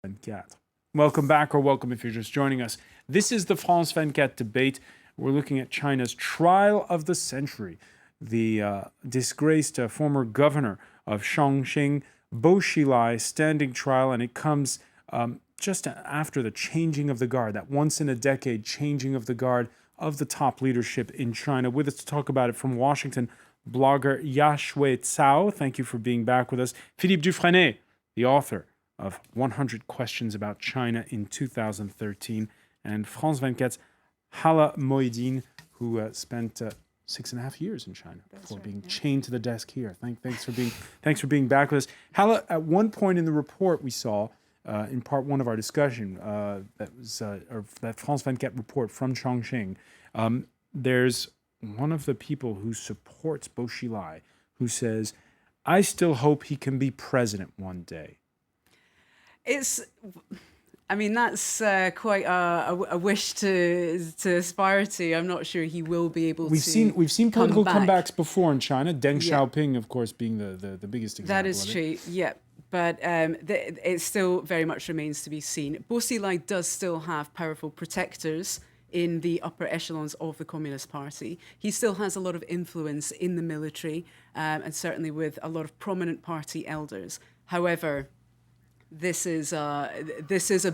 24. Welcome back, or welcome if you're just joining us. This is the France 24 debate. We're looking at China's trial of the century. The disgraced former governor of Chongqing, Bo Xilai, standing trial, and it comes just after the changing of the guard, that once-in-a-decade changing of the guard of the top leadership in China. With us to talk about it from Washington, blogger Yashui Cao. Thank you for being back with us. Philippe Dufresne, the author of 100 Questions About China in 2013, and France 24's Hala Moeddine, who spent 6.5 years in China before being chained to the desk here. Thanks for being back with us. Hala, at one point in the report we saw, in part one of our discussion, that France 24 report from Chongqing, there's one of the people who supports Bo Xilai who says, "I still hope he can be president one day." That's quite a wish to aspire to. I'm not sure he will be able to. We've seen political comebacks before in China. Deng Xiaoping, of course, being the biggest example. That is true. Yeah. But it still very much remains to be seen. Bo Xilai does still have powerful protectors in the upper echelons of the Communist Party. He still has a lot of influence in the military, and certainly with a lot of prominent party elders. However, this is a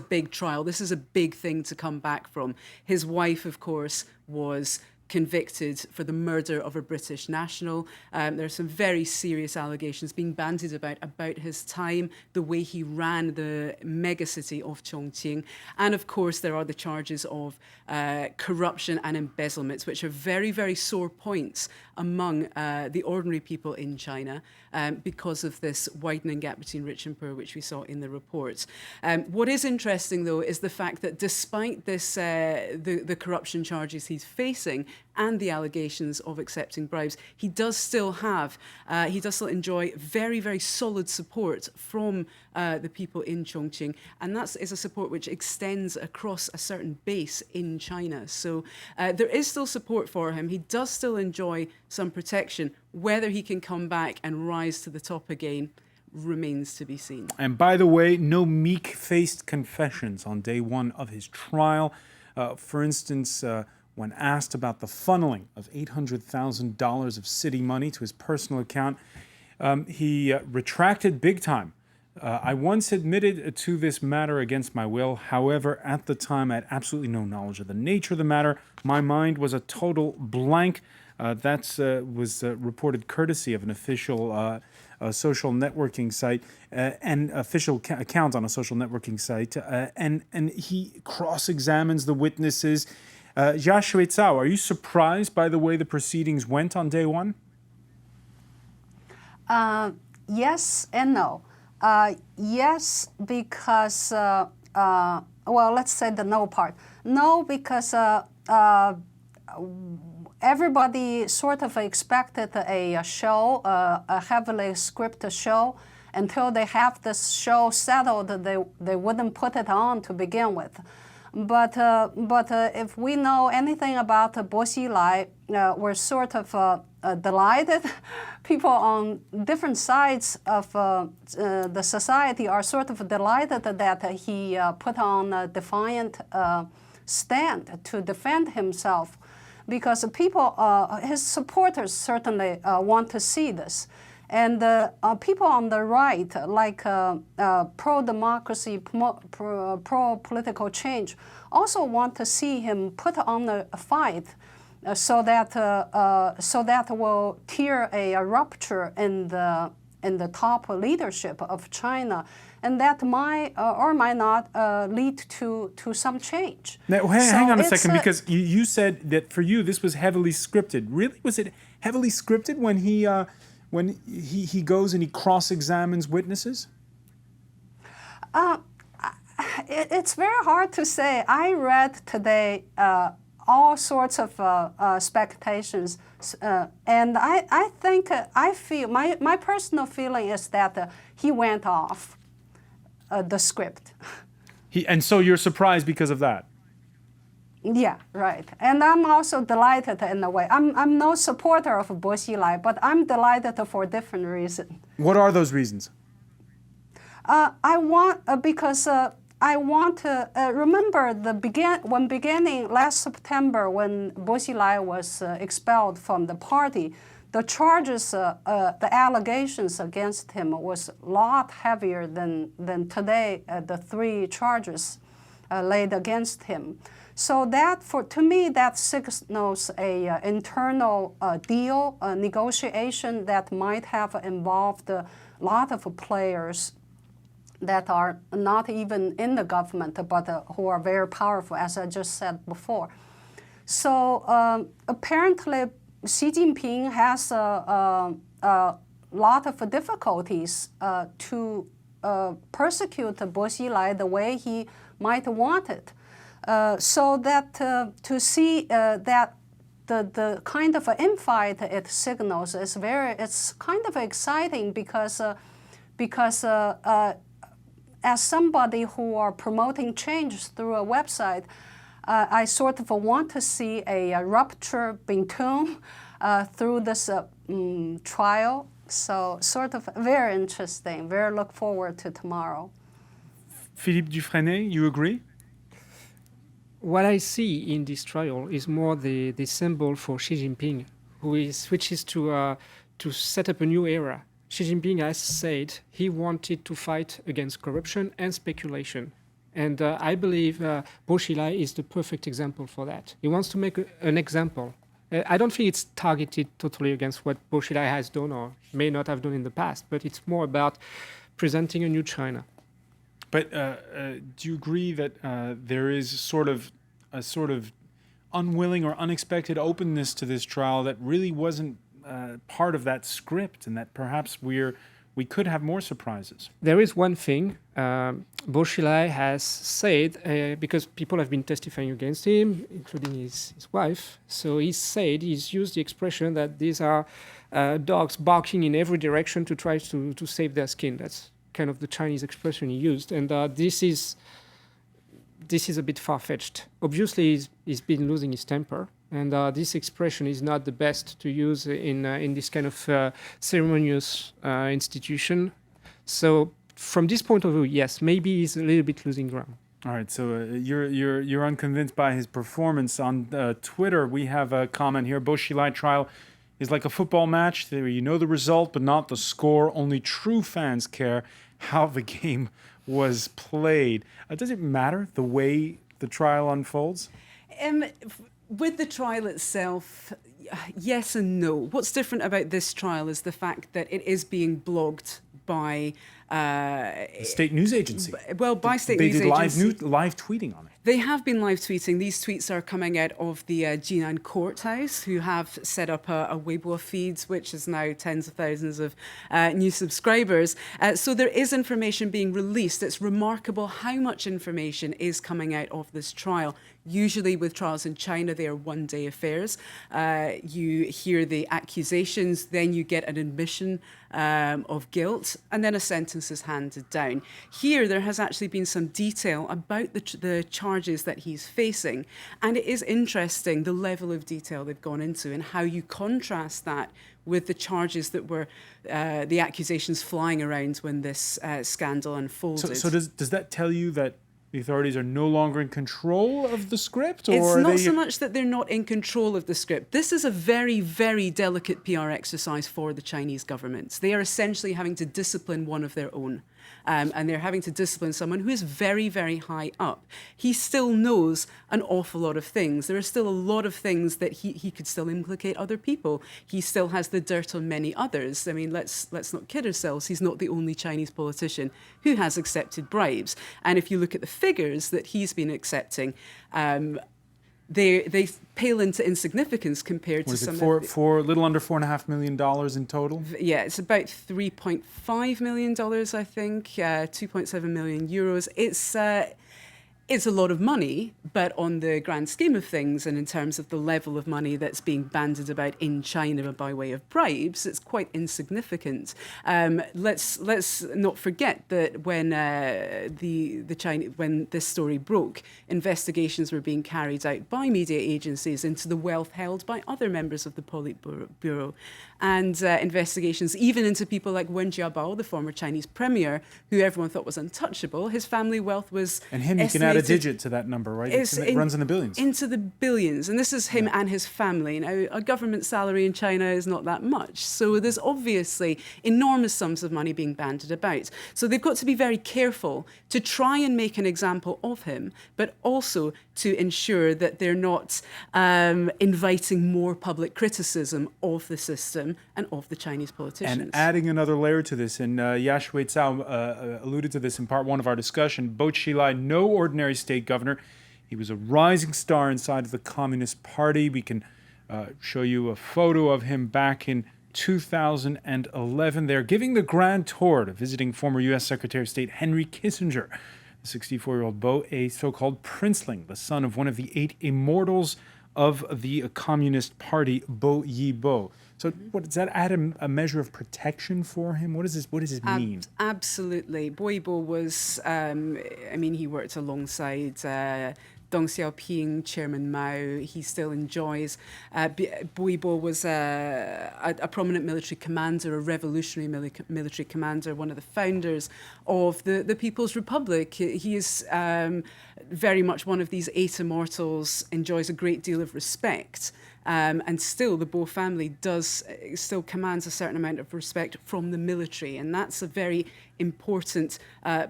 big trial. This is a big thing to come back from. His wife, of course, was convicted for the murder of a British national. There are some very serious allegations being bandied about his time, the way he ran the megacity of Chongqing. And of course, there are the charges of corruption and embezzlement, which are very, very sore points among the ordinary people in China because of this widening gap between rich and poor, which we saw in the reports. What is interesting, though, is the fact that despite this, the corruption charges he's facing and the allegations of accepting bribes, he does still enjoy very, very solid support from the people in Chongqing, and that is a support which extends across a certain base in China. So there is still support for him. He does still enjoy some protection. Whether he can come back and rise to the top again remains to be seen. And by the way, no meek-faced confessions on day one of his trial. For instance, when asked about the funneling of $800,000 of city money to his personal account, he retracted big time. "I once admitted to this matter against my will. However, at the time, I had absolutely no knowledge of the nature of the matter. My mind was a total blank." That was reported courtesy of an official social networking site, and official account on a social networking site. And he cross-examines the witnesses. Yashui Cao, are you surprised by the way the proceedings went on day one? Yes and no. Yes, because, let's say the no part. No, because everybody sort of expected a show, a heavily scripted show. Until they have this show settled, they wouldn't put it on to begin with. But if we know anything about Bo Xilai, we're sort of delighted. People on different sides of the society are sort of delighted that he put on a defiant stand to defend himself, because people, his supporters certainly want to see this. And people on the right, like pro-democracy, pro-political change, also want to see him put on a fight so that will tear a rupture in the top leadership of China, and that might or might not lead to some change. Now, hang on a second, because you said that for you this was heavily scripted. Really, was it heavily scripted when he goes and he cross-examines witnesses? It's very hard to say. I read today all sorts of speculations, and I feel my personal feeling is that he went off the script. And so you're surprised because of that? Yeah, right. And I'm also delighted in a way. I'm no supporter of Bo Xilai, but I'm delighted for a different reason. What are those reasons? I want because I want to remember beginning last September when Bo Xilai was expelled from the party. The charges, the allegations against him was a lot heavier than today. The 3 charges laid against him. So that, to me, that signals a internal deal, a negotiation that might have involved a lot of players that are not even in the government, but who are very powerful, as I just said before. So apparently, Xi Jinping has a lot of difficulties to persecute Bo Xilai the way he might want it. So that to see that the kind of infight it signals is it's kind of exciting because as somebody who are promoting change through a website, I sort of want to see a rupture between through this trial. So sort of very interesting. Very look forward to tomorrow. Philippe Dufresne, you agree? What I see in this trial is more the symbol for Xi Jinping, who switches to set up a new era. Xi Jinping has said he wanted to fight against corruption and speculation. And I believe Bo Xilai is the perfect example for that. He wants to make an example. I don't think it's targeted totally against what Bo Xilai has done or may not have done in the past, but it's more about presenting a new China. But do you agree that there is a sort of unwilling or unexpected openness to this trial that really wasn't part of that script, and that perhaps we could have more surprises? There is one thing Bo Xilai has said, because people have been testifying against him, including his wife. So he's used the expression that these are dogs barking in every direction to try to save their skin. That's kind of the Chinese expression he used. And this is a bit far-fetched. Obviously, he's been losing his temper. And this expression is not the best to use in this kind of ceremonious institution. So from this point of view, yes, maybe he's a little bit losing ground. All right, so you're unconvinced by his performance. On Twitter, we have a comment here. Bo Xilai trial is like a football match. You know the result, but not the score. Only true fans care how the game was played. Does it matter the way the trial unfolds? With the trial itself, yes and no. What's different about this trial is the fact that it is being blogged by the state news agency. Well, by state news agency. They did live tweeting on it. They have been live tweeting. These tweets are coming out of the Jinan courthouse, who have set up a Weibo feed, which is now tens of thousands of new subscribers. So there is information being released. It's remarkable how much information is coming out of this trial. Usually with trials in China, they are one-day affairs. You hear the accusations, then you get an admission of guilt, and then a sentence is handed down. Here, there has actually been some detail about the charges that he's facing, and it is interesting the level of detail they've gone into and how you contrast that with the charges that were the accusations flying around when this scandal unfolded. So does that tell you that the authorities are no longer in control of the script? Or it's not so much that they're not in control of the script. This is a very, very delicate PR exercise for the Chinese government. They are essentially having to discipline one of their own. And they're having to discipline someone who is very, very high up. He still knows an awful lot of things. There are still a lot of things that he could still implicate other people. He still has the dirt on many others. I mean, let's not kid ourselves. He's not the only Chinese politician who has accepted bribes. And if you look at the figures that he's been accepting, they pale into insignificance compared to some for a little under $4.5 million in total? Yeah, it's about $3.5 million, I think, 2.7 million euros. It's a lot of money, but on the grand scheme of things, and in terms of the level of money that's being bandied about in China by way of bribes, it's quite insignificant. Let's not forget that when when this story broke, investigations were being carried out by media agencies into the wealth held by other members of the Politburo, and investigations even into people like Wen Jiabao, the former Chinese premier, who everyone thought was untouchable. His family wealth was And him, you can add a digit to that number, right? It runs in the billions. Into the billions. And this is him and his family. Now, a government salary in China is not that much. So there's obviously enormous sums of money being bandied about. So they've got to be very careful to try and make an example of him, but also to ensure that they're not inviting more public criticism of the system and of the Chinese politicians. And adding another layer to this, and Yashui Cao alluded to this in part one of our discussion, Bo Xilai, no ordinary state governor. He was a rising star inside of the Communist Party. We can show you a photo of him back in 2011. They're giving the grand tour to visiting former U.S. Secretary of State Henry Kissinger. The 64-year-old Bo, a so-called princeling, the son of one of the 8 immortals of the Communist Party, Bo Yibo. So what, does that add a measure of protection for him? What does this mean? Absolutely. Bo Yibo was, he worked alongside Deng Xiaoping, Chairman Mao. He still enjoys. Bo Yibo was a prominent military commander, a revolutionary military commander, one of the founders of the People's Republic. He is very much one of these 8 immortals, enjoys a great deal of respect. And still, the Bo family still commands a certain amount of respect from the military. And that's a very important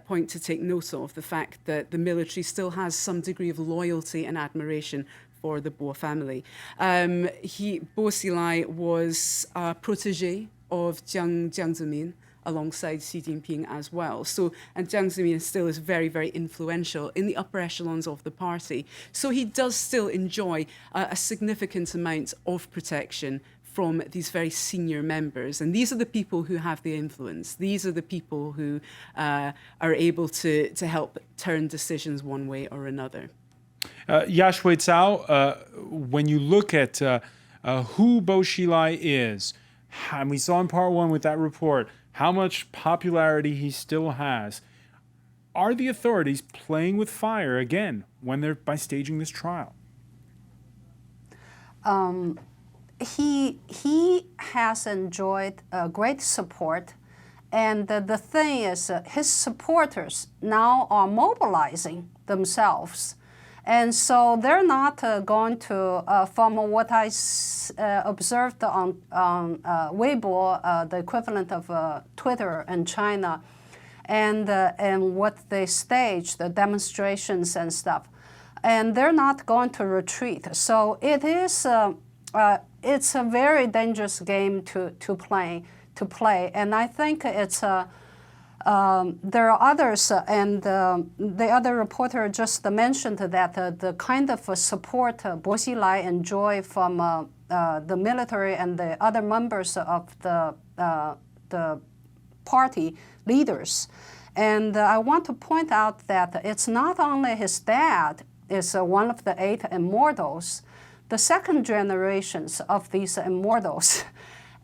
point to take note of, the fact that the military still has some degree of loyalty and admiration for the Bo family. Bo Xilai was a protege of Jiang Zemin, alongside Xi Jinping as well. And Jiang Zemin still is very, very influential in the upper echelons of the party. So he does still enjoy a significant amount of protection from these very senior members. And these are the people who have the influence. These are the people who are able to help turn decisions one way or another. Yashui Cao, when you look at who Bo Xilai is, and we saw in part one with that report, how much popularity he still has. Are the authorities playing with fire again by staging this trial? He has enjoyed great support, and the thing is, his supporters now are mobilizing themselves. And so they're not going to, from what I observed on Weibo, the equivalent of Twitter in China, and what they staged, the demonstrations and stuff, and they're not going to retreat. So it is, it's a very dangerous game to play, and I think it's there are others, and the other reporter just mentioned that the kind of support Bo Xilai enjoy from the military and the other members of the party leaders. And I want to point out that it's not only his dad is one of the 8 immortals, the second generations of these immortals,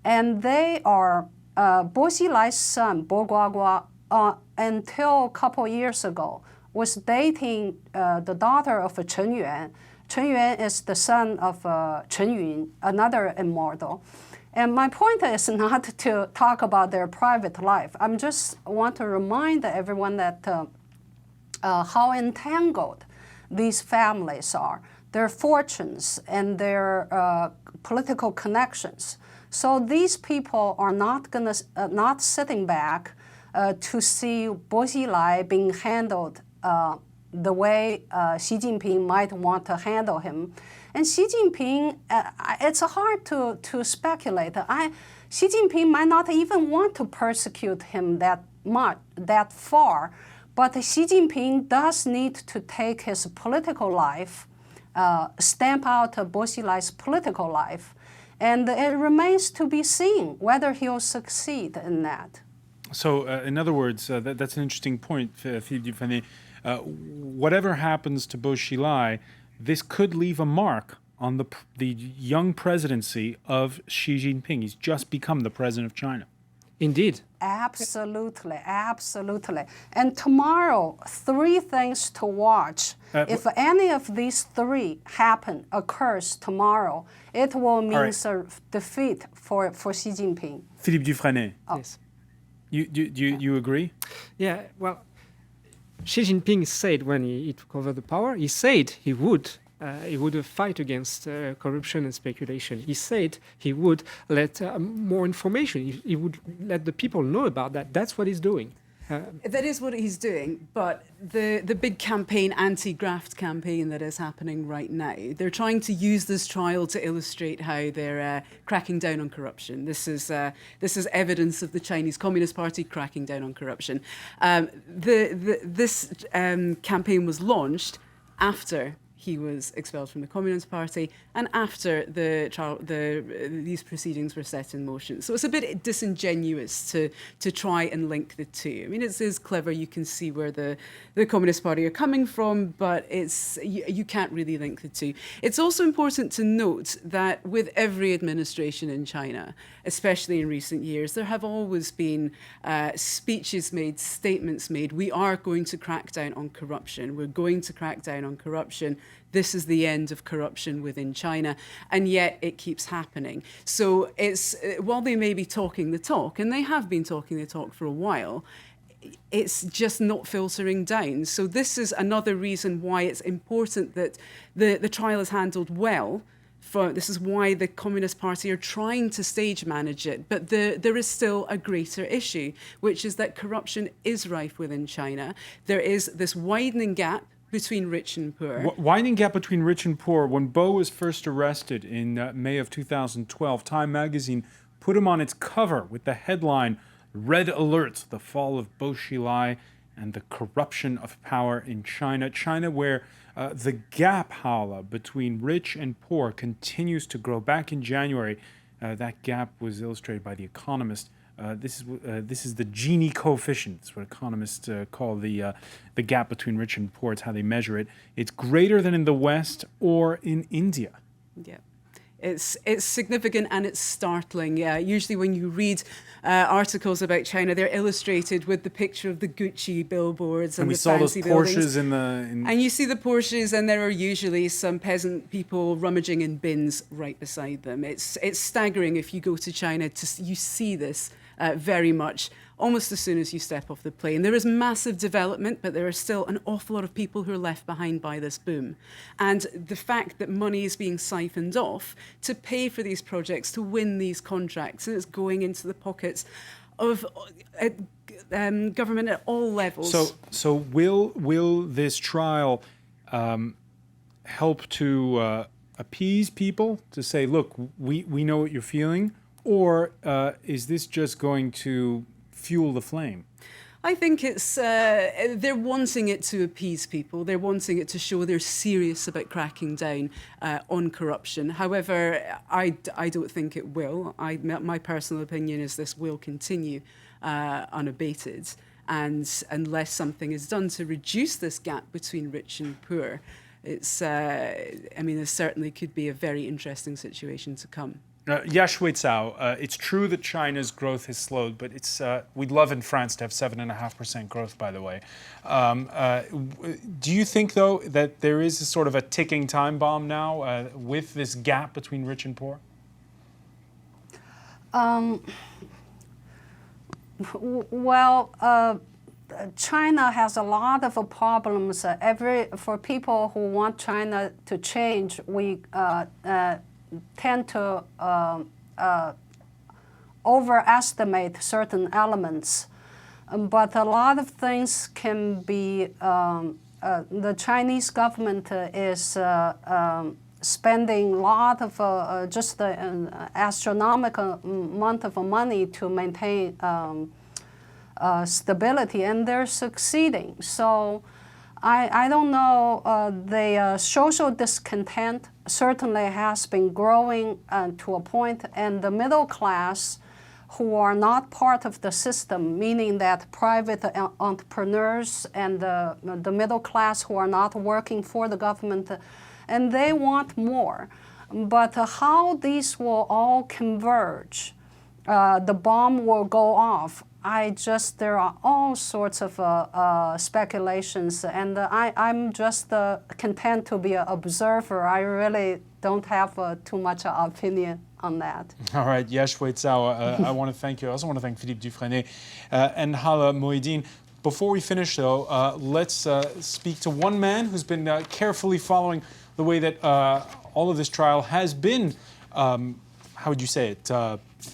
and they are Bo Xilai's son, Bo Guagua, until a couple years ago, was dating the daughter of Chen Yuan. Chen Yuan is the son of Chen Yun, another immortal. And my point is not to talk about their private life. I just want to remind everyone that how entangled these families are, their fortunes and their political connections. So these people are not sitting back to see Bo Xilai being handled the way Xi Jinping might want to handle him. And Xi Jinping, it's hard to speculate. Xi Jinping might not even want to persecute him that far, but Xi Jinping does need to take his political life, stamp out Bo Xilai's political life, and it remains to be seen whether he'll succeed in that. So, in other words, that's an interesting point, Philippe Dufresne. Whatever happens to Bo Xilai, this could leave a mark on the young presidency of Xi Jinping. He's just become the president of China. Indeed. Absolutely, absolutely. And tomorrow, 3 things to watch. If any of these 3 occurs tomorrow, it will mean a defeat for Xi Jinping. Philippe Dufresne, Yes. you agree? Yeah, well, Xi Jinping said when he took over the power, he said he would fight against corruption and speculation. He said he would let more information. He would let the people know about that. That's what he's doing. That is what he's doing, but the big campaign, anti-graft campaign that is happening right now, they're trying to use this trial to illustrate how they're cracking down on corruption. This is evidence of the Chinese Communist Party cracking down on corruption. This campaign was launched after he was expelled from the Communist Party and after these proceedings were set in motion. So it's a bit disingenuous to try and link the two. I mean, it is clever. You can see where the Communist Party are coming from, but you can't really link the two. It's also important to note that with every administration in China, especially in recent years, there have always been speeches made, statements made. We are going to crack down on corruption. We're going to crack down on corruption. This is the end of corruption within China, and yet it keeps happening. So it's while they may be talking the talk, and they have been talking the talk for a while, it's just not filtering down. So this is another reason why it's important that the trial is handled well. This is why the Communist Party are trying to stage manage it. But there is still a greater issue, which is that corruption is rife within China. There is this widening gap between rich and poor. Widening gap between rich and poor. When Bo was first arrested in May of 2012, Time magazine put him on its cover with the headline, "Red Alert, the fall of Bo Xilai and the corruption of power in China." China, where the gap, Hala, between rich and poor continues to grow. Back in January, that gap was illustrated by The Economist. This is the Gini coefficient. It's what economists call the gap between rich and poor. It's how they measure it. It's greater than in the West or in India. Yeah. It's significant and it's startling. Usually when you read articles about China, they're illustrated with the picture of the Gucci billboards and we the saw those fancy Porsches buildings. And you see the Porsches, and there are usually some peasant people rummaging in bins right beside them. It's staggering if you go to China. You see this very much almost as soon as you step off the plane. There is massive development, but there are still an awful lot of people who are left behind by this boom. And the fact that money is being siphoned off to pay for these projects, to win these contracts, and it's going into the pockets of government at all levels. So will this trial help to appease people, to say, look, we know what you're feeling, or is this just going to fuel the flame? I think it's they're wanting it to appease people. They're wanting it to show they're serious about cracking down on corruption. However, I don't think it will. My personal opinion is this will continue unabated, and unless something is done to reduce this gap between rich and poor, there certainly could be a very interesting situation to come. Yashui Cao, it's true that China's growth has slowed, but we'd love in France to have 7.5% growth, by the way. Do you think, though, that there is a sort of a ticking time bomb now with this gap between rich and poor? China has a lot of problems. For people who want China to change, we tend to overestimate certain elements. But a lot of things can be, the Chinese government is spending a lot of just an astronomical amount of money to maintain stability, and they're succeeding. So I don't know, the social discontent certainly has been growing to a point, and the middle class who are not part of the system, meaning that private entrepreneurs and the middle class who are not working for the government, and they want more. But how these will all converge, the bomb will go off. There are all sorts of speculations, and I'm just content to be an observer. I really don't have too much opinion on that. All right, Yesh Weizao, I want to thank you. I also want to thank Philippe Dufresne and Hala Moeddine. Before we finish, though, let's speak to one man who's been carefully following the way that all of this trial has been, how would you say it?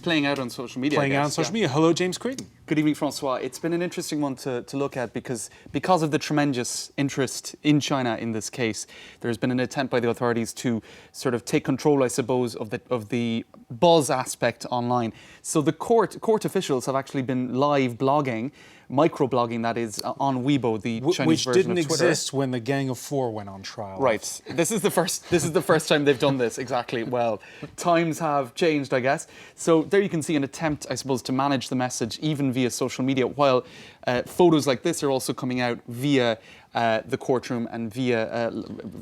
Playing out on social media. Playing out on social media. Hello, James Creighton. Good evening, Francois. It's been an interesting one to look at because of the tremendous interest in China in this case, there's been an attempt by the authorities to sort of take control, I suppose, of the buzz aspect online. So the court officials have actually been live blogging, microblogging that is, on Weibo, the Chinese version of Twitter. Which didn't exist when the Gang of Four went on trial. Right. This is the first time they've done this, exactly. Well, times have changed, I guess. So there you can see an attempt, I suppose, to manage the message even via social media, while photos like this are also coming out via the courtroom and via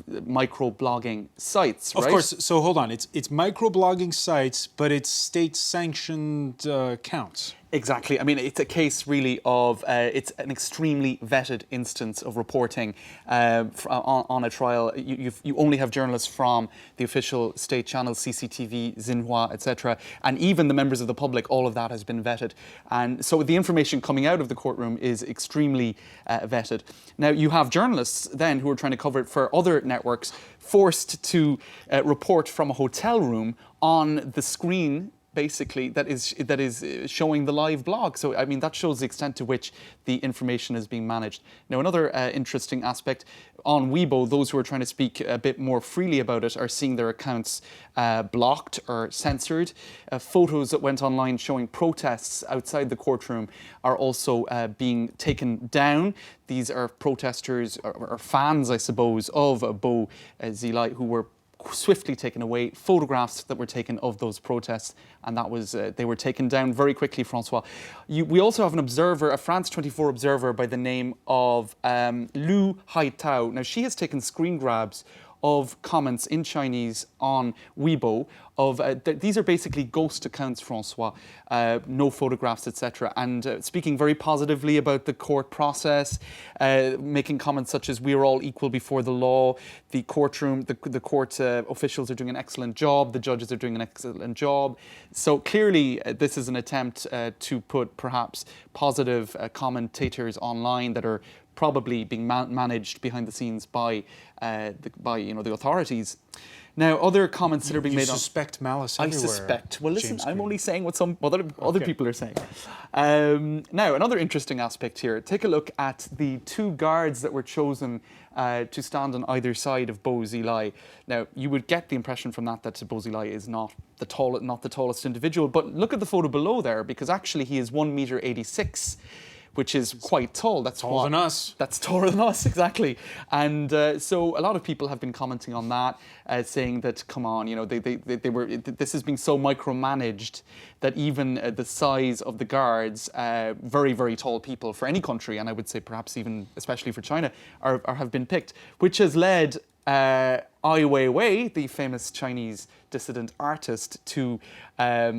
microblogging sites, right? Of course. So hold on. It's microblogging sites, but it's state-sanctioned accounts. Exactly. I mean, it's a case really of, it's an extremely vetted instance of reporting on a trial. You only have journalists from the official state channels, CCTV, Xinhua, etc. And even the members of the public, all of that has been vetted. And so the information coming out of the courtroom is extremely vetted. Now, you have journalists then who are trying to cover it for other networks, forced to report from a hotel room on the screen, basically, that is showing the live blog. So, I mean, that shows the extent to which the information is being managed. Now, another interesting aspect, on Weibo, those who are trying to speak a bit more freely about it are seeing their accounts blocked or censored. Photos that went online showing protests outside the courtroom are also being taken down. These are protesters or fans, I suppose, of Bo Xilai who were swiftly taken away. Photographs that were taken of those protests, and that was they were taken down very quickly, Francois. We also have an observer, a France 24 observer by the name of Lu Haitao. Now, she has taken screen grabs of comments in Chinese on Weibo of these are basically ghost accounts, Francois, no photographs, etc. And speaking very positively about the court process, making comments such as "we are all equal before the law," the courtroom, the court officials are doing an excellent job, the judges are doing an excellent job. So clearly, this is an attempt to put perhaps positive commentators online that are probably being managed behind the scenes by the authorities. Now, other comments that are being made on... You suspect malice everywhere. I suspect. Well, listen, I'm only saying what some other people are saying. Now, another interesting aspect here. Take a look at the two guards that were chosen to stand on either side of Bo Xilai. Now, you would get the impression from that Bo Xilai is not the tallest individual, but look at the photo below there, because actually he is 1.86 m, which is quite tall. That's taller than us. That's taller than us, exactly. And so a lot of people have been commenting on that, saying that, come on, this is being so micromanaged that even the size of the guards, very, very tall people for any country, and I would say perhaps even especially for China, have been picked, which has led Ai Weiwei, the famous Chinese dissident artist, to oh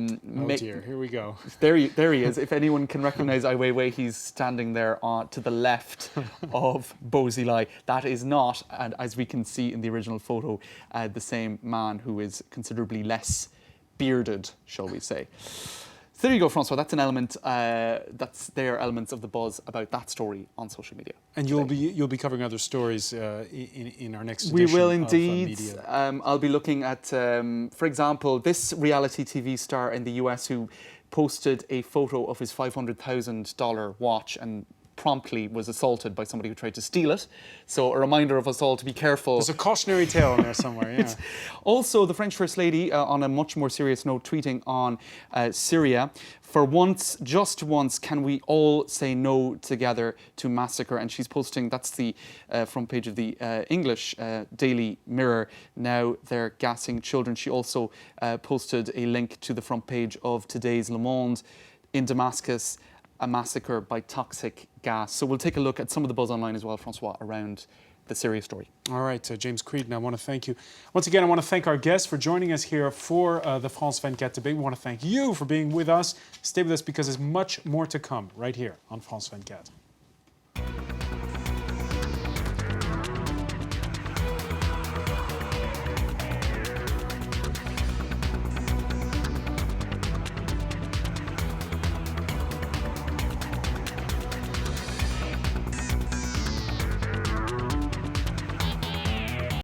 dear, here we go. There he is. If anyone can recognize Ai Weiwei, he's standing there to the left of Bo Xilai. That is not, and as we can see in the original photo, the same man who is considerably less bearded, shall we say. So there you go, Francois. That's an element. They are elements of the buzz about that story on social media. And you'll be covering other stories in our next edition. We will indeed. Media. I'll be looking at, for example, this reality TV star in the US who posted a photo of his $500,000 watch and promptly was assaulted by somebody who tried to steal it. So a reminder of us all to be careful. There's a cautionary tale in there somewhere, yeah. Also, the French First Lady, on a much more serious note, tweeting on Syria. For once, just once, can we all say no together to massacre? And she's posting, that's the front page of the English Daily Mirror. Now they're gassing children. She also posted a link to the front page of today's Le Monde. in Damascus, a massacre by toxic gas. So we'll take a look at some of the buzz online as well, Francois, around the Syria story. All right, James Creedon, I want to thank you. Once again, I want to thank our guests for joining us here for the France 24 debate. We want to thank you for being with us. Stay with us because there's much more to come right here on France 24.